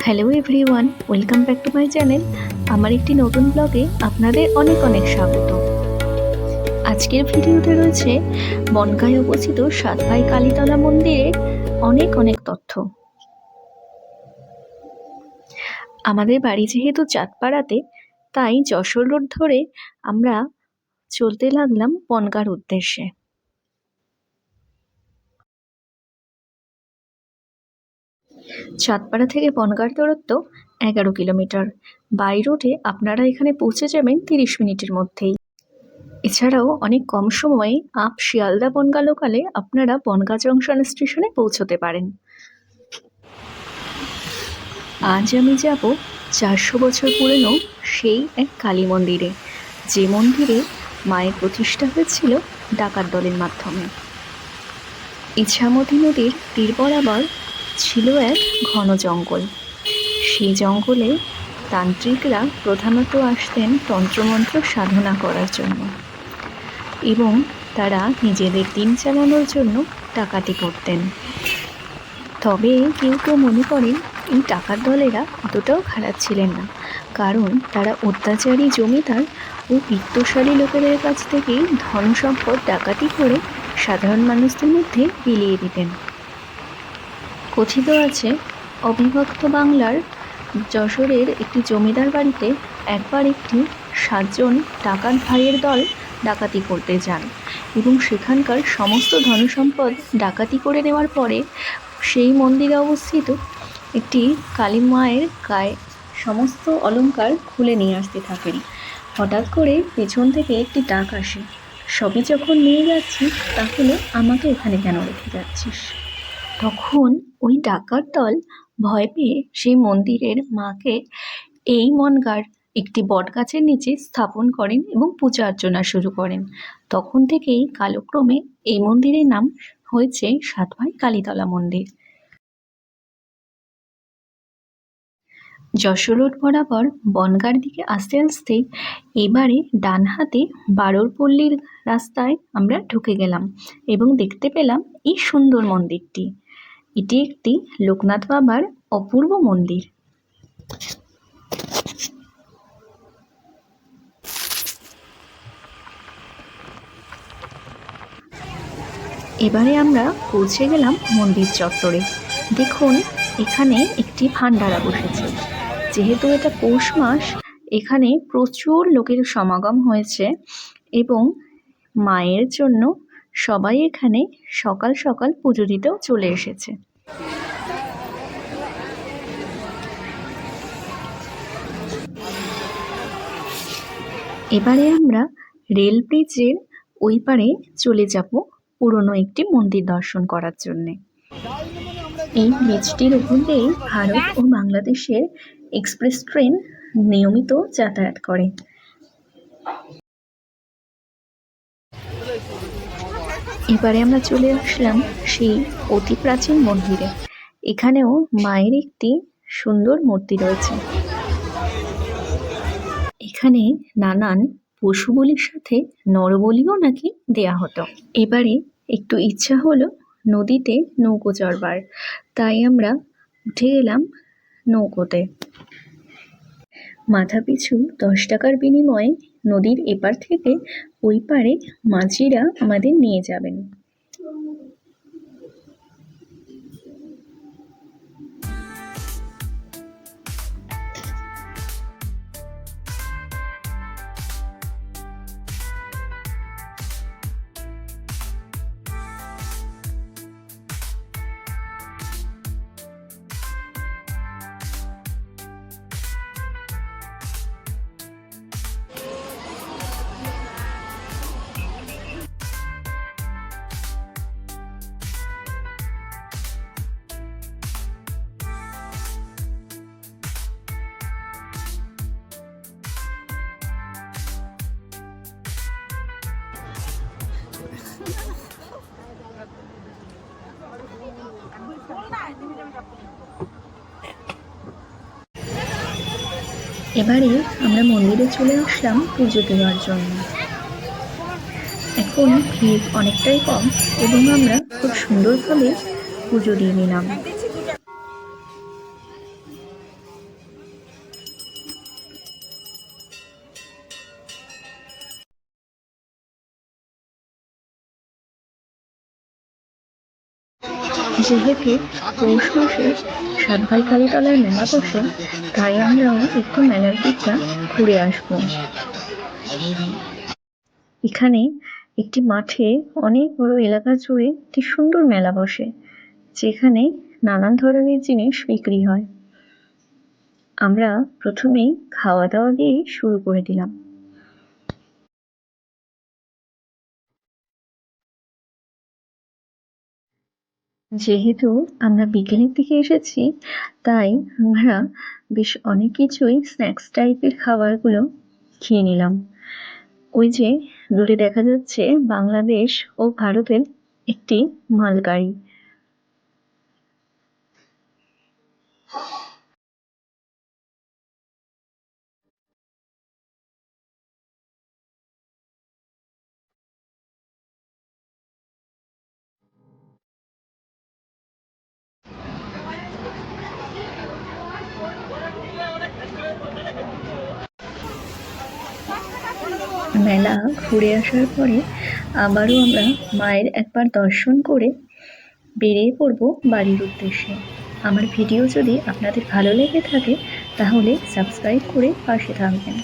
Hello everyone, welcome back to my channel. আমার একটি নতুন ব্লগে আপনাদের অনেক অনেক স্বাগত। আজকের ভিডিওতে রয়েছে বনগাঁয়ে অবস্থিত সাতভাই কালীতলা মন্দিরের অনেক অনেক তথ্য। আমাদের বাড়ি যেহেতু চাঁদপাড়াতে, তাই যশোর রোড ধরে আমরা চলতে লাগলাম বনগাঁর উদ্দেশ্যে। চাঁদপাড়া থেকে বনগাঁর দূরত্ব 11 কিলোমিটার। বাই রোডে আপনারা এখানে পৌঁছে যাবেন 30 মিনিটের মধ্যেই। এছাড়াও অনেক কম সময়ে আপ শিয়ালদা বনগাঁ লোকালে আপনারা বনগাঁ জংশন স্টেশনে পৌঁছতে পারেন। আজ আমি যাব 400 বছর পুরনো সেই এক কালী মন্দিরে, যে মন্দিরে মায়ের প্রতিষ্ঠা হয়েছিল ডাকাত দলের মাধ্যমে। ইছামতি নদীর তীর বরাবর ছিল এক ঘন জঙ্গল। সেই জঙ্গলে তান্ত্রিকরা প্রধানত আসতেন তন্ত্রমন্ত্র সাধনা করার জন্য, এবং তারা নিজেদের দিন চালানোর জন্য ডাকাতি করতেন। তবে কেউ কেউ মনে করেন এই ডাকাত দলেরা অতটাও খারাপ ছিলেন না, কারণ তারা অত্যাচারী জমিদার ও বিত্তশালী লোকেদের কাছ থেকে ধন সম্পদ ডাকাতি করে সাধারণ মানুষদের মধ্যে বিলিয়ে দিতেন। কথিত আছে, অবিভক্ত বাংলার যশোরের একটি জমিদার বাড়িতে একবার একটি 7 জন ডাকাত ভাইয়ের দল ডাকাতি করতে যান, এবং সেখানকার সমস্ত ধনসম্পদ ডাকাতি করে নেওয়ার পরে সেই মন্দিরে অবস্থিত একটি কালী মায়ের গায়ে সমস্ত অলংকার খুলে নিয়ে আসতে থাকেন। হঠাৎ করে পেছন থেকে একটি ডাক আসে, সবই যখন নিয়ে যাচ্ছি তাহলে আমাকে এখানে কেন রেখে যাচ্ছিস? তখন ওই ডাকাত দল ভয় পেয়ে সেই মন্দিরের মাকে এই বনগাঁর একটি বটগাছের নিচে স্থাপন করেন এবং পূজা অর্চনা শুরু করেন। তখন থেকেই কালক্রমে এই মন্দিরের নাম হয়েছে সাতভাই কালীতলা মন্দির। যশোর রোড বরাবর বনগাঁর দিকে আস্তে আস্তে এবারে ডান হাতে বারোরপল্লীর রাস্তায় আমরা ঢুকে গেলাম এবং দেখতে পেলাম এই সুন্দর মন্দিরটি। এটি একটি লোকনাথ বাবার অপূর্ব মন্দির। এবারে আমরা পৌঁছে গেলাম মন্দির চত্বরে। দেখুন, এখানে একটি ভান্ডারা বসেছে। যেহেতু এটা পৌষ মাস, এখানে প্রচুর লোকের সমাগম হয়েছে এবং মায়ের জন্য সবাই এখানে সকাল সকাল পুজো দিতেও চলে এসেছে। এবারে আমরা রেল ব্রিজের ওই পারে চলে যাব পুরনো একটি মন্দির দর্শন করার জন্যে। এই ব্রিজটির উপর দিয়ে ভারত ও বাংলাদেশের এক্সপ্রেস ট্রেন নিয়মিত যাতায়াত করে। এবারে আমরা চলে আসলাম সেই অতি প্রাচীন মন্দিরে। এখানেও মায়ের একটি সুন্দর মূর্তি রয়েছে। এখানে নানান পশু বলির সাথে নরবলিও নাকি দেয়া হতো। এবারে একটু ইচ্ছা হলো নদীতে নৌকো চড়বার, তাই আমরা উঠে গেলাম নৌকোতে। মাথাপিছু 10 টাকার বিনিময়ে নদীর এপার থেকে ওই পারে মাঝিরা আমাদের নিয়ে যাবেন। এবারে আমরা মন্দিরে চলে আসলাম পুজো দেওয়ার জন্য। এখন ভিড় অনেকটাই কম এবং আমরা খুব সুন্দরভাবে পুজো দিয়ে নিলাম। যেহেতু পৌষ মাসে সাতভাই কালীতলায় মেলা বসে, তাই আমরাও একটু মেলার দিকটা ঘুরে আসবো। এখানে একটি মাঠে অনেক বড় এলাকা জুড়ে একটি সুন্দর মেলা বসে, যেখানে নানান ধরনের জিনিস বিক্রি হয়। আমরা প্রথমেই খাওয়া দাওয়া দিয়ে শুরু করে দিলাম। যেহেতু আমরা বিকেলের দিকে এসেছি, তাই আমরা বেশ অনেক কিছুই স্ন্যাক্স টাইপের খাবারগুলো খেয়ে নিলাম। ওই যে দূরে দেখা যাচ্ছে বাংলাদেশ ও ভারতের একটি মালগাড়ি। মেলা ঘুরে আসার পরে আবারও আমরা মায়ের একবার দর্শন করে বেরিয়ে পড়বো বাড়ির উদ্দেশ্যে। আমার ভিডিও যদি আপনাদের ভালো লেগে থাকে, তাহলে সাবস্ক্রাইব করে পাশে থাকবেন।